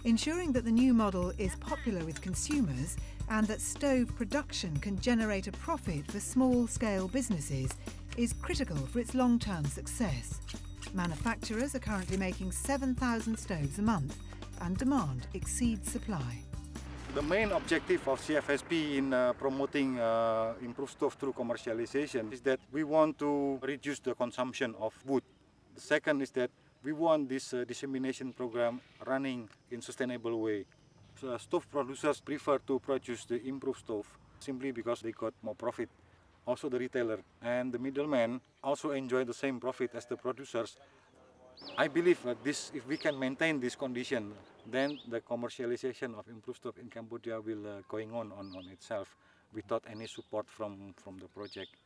Ensuring that the new model is popular with consumers and that stove production can generate a profit for small-scale businesses is critical for its long-term success. Manufacturers are currently making 7,000 stoves a month and demand exceeds supply. The main objective of CFSP in promoting improved stove through commercialization is that we want to reduce the consumption of wood. The second is that we want this dissemination program running in sustainable way. So, stove producers prefer to produce the improved stove simply because they got more profit. Also the retailer and the middleman also enjoy the same profit as the producers. I believe that if we can maintain this condition, then the commercialization of improved stove in Cambodia will going on itself without any support from the project.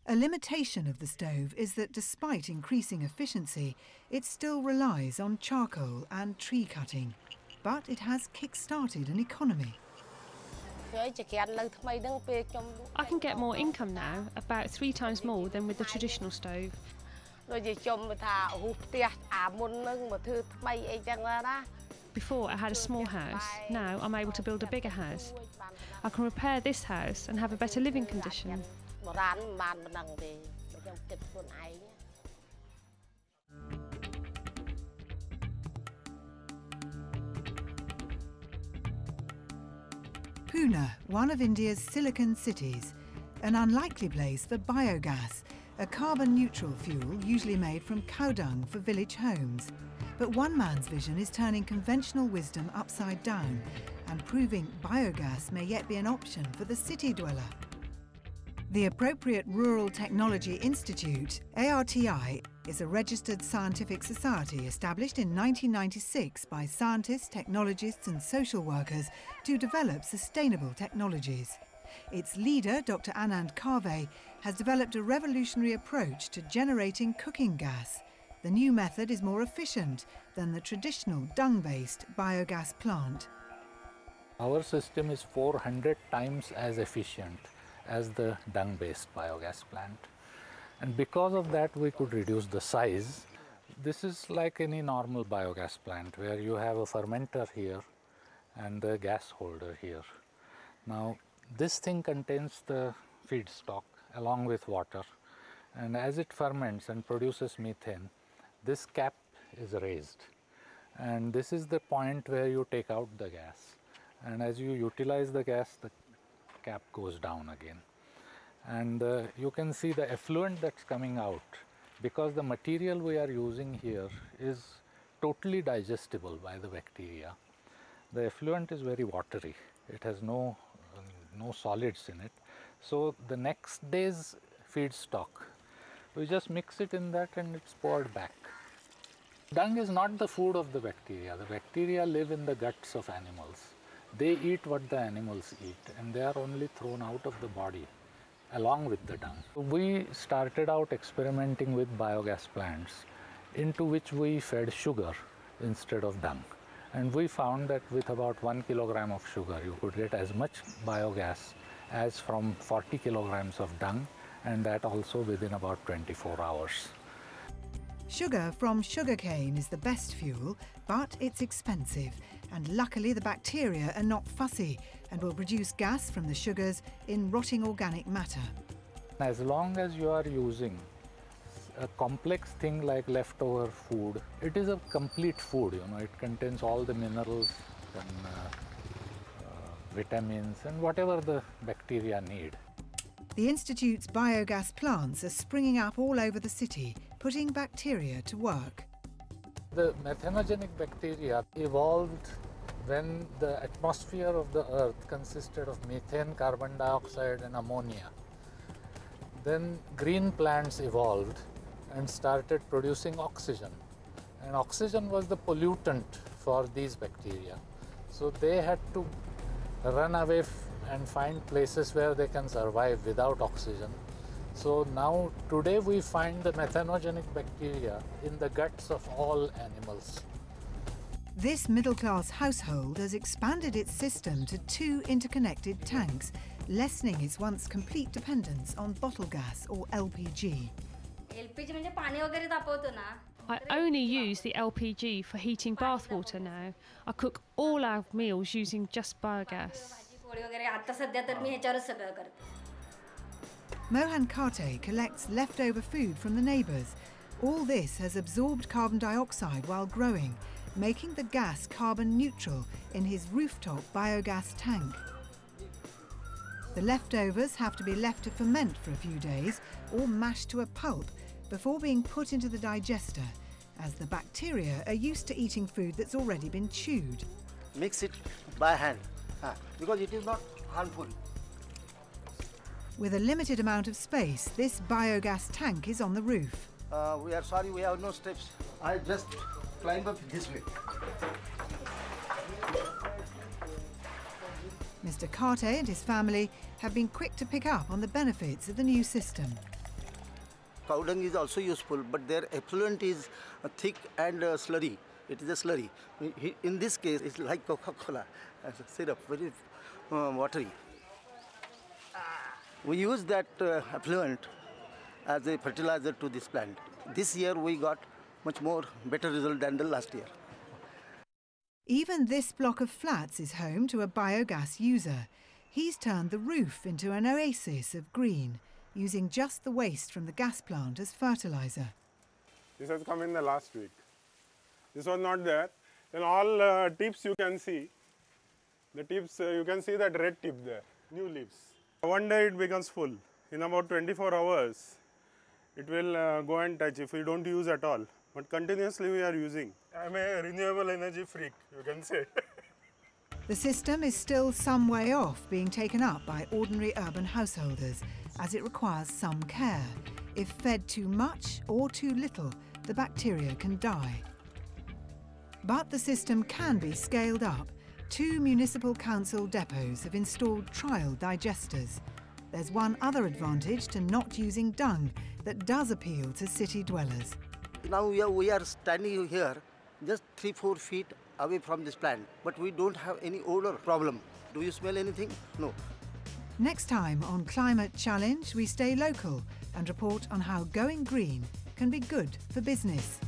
A limitation of the stove is that despite increasing efficiency, it still relies on charcoal and tree cutting. But it has kick-started an economy. I can get more income now, about 3 times more than with the traditional stove. Before I had a small house, now I'm able to build a bigger house. I can repair this house and have a better living condition. Pune, one of India's silicon cities, an unlikely place for biogas, a carbon-neutral fuel usually made from cow dung for village homes. But one man's vision is turning conventional wisdom upside down and proving biogas may yet be an option for the city dweller. The Appropriate Rural Technology Institute, ARTI, is a registered scientific society established in 1996 by scientists, technologists and social workers to develop sustainable technologies. Its leader, Dr. Anand Karve, has developed a revolutionary approach to generating cooking gas. The new method is more efficient than the traditional dung-based biogas plant. Our system is 400 times as efficient as the dung-based biogas plant. And because of that, we could reduce the size. This is like any normal biogas plant where you have a fermenter here and the gas holder here. Now, this thing contains the feedstock along with water. And as it ferments and produces methane, this cap is raised. And this is the point where you take out the gas. And as you utilize the gas, the cap goes down again. And you can see the effluent that's coming out because the material we are using here is totally digestible by the bacteria. The effluent is very watery. It has no solids in it. So the next day's feedstock, we just mix it in that and it's poured back. Dung is not the food of the bacteria. The bacteria live in the guts of animals. They eat what the animals eat and they are only thrown out of the body along with the dung. We started out experimenting with biogas plants into which we fed sugar instead of dung. And we found that with about 1 kilogram of sugar, you could get as much biogas as from 40 kilograms of dung, and that also within about 24 hours. Sugar from sugarcane is the best fuel, but it's expensive. And luckily the bacteria are not fussy and will produce gas from the sugars in rotting organic matter. As long as you are using a complex thing like leftover food, it is a complete food, it contains all the minerals and vitamins and whatever the bacteria need. The Institute's biogas plants are springing up all over the city, putting bacteria to work. The methanogenic bacteria evolved when the atmosphere of the earth consisted of methane, carbon dioxide and ammonia. Then green plants evolved and started producing oxygen. And oxygen was the pollutant for these bacteria. So they had to run away and find places where they can survive without oxygen. So now, today we find the methanogenic bacteria in the guts of all animals. This middle-class household has expanded its system to 2 interconnected tanks, lessening its once complete dependence on bottle gas or LPG. LPG म्हणजे पाणी वगैरे तापवतो ना I only use the LPG for heating bath water now. I cook all our meals using just biogas. Mohan Karte collects leftover food from the neighbours. All this has absorbed carbon dioxide while growing, making the gas carbon neutral in his rooftop biogas tank. The leftovers have to be left to ferment for a few days or mashed to a pulp before being put into the digester, as the bacteria are used to eating food that's already been chewed. Mix it by hand because it is not harmful. With a limited amount of space, this biogas tank is on the roof. We are sorry, we have no steps. I just climb up this way. Mr. Karte and his family have been quick to pick up on the benefits of the new system. Cow dung is also useful, but their effluent is thick and slurry. It is a slurry. In this case, it's like Coca-Cola, as a syrup, very watery. We use that effluent as a fertilizer to this plant. This year we got much more better result than the last year. Even this block of flats is home to a biogas user. He's turned the roof into an oasis of green, using just the waste from the gas plant as fertilizer. This has come in the last week. This was not there. Then all tips you can see. The tips, you can see that red tip there, new leaves. One day it becomes full. In about 24 hours, it will go and touch if we don't use at all. But continuously we are using. I'm a renewable energy freak, you can say. The system is still some way off being taken up by ordinary urban householders, as it requires some care. If fed too much or too little, the bacteria can die. But the system can be scaled up. 2 municipal council depots have installed trial digesters. There's one other advantage to not using dung that does appeal to city dwellers. Now we are standing here just 3-4 feet away from this plant, but we don't have any odor problem. Do you smell anything? No. Next time on Climate Challenge, we stay local and report on how going green can be good for business.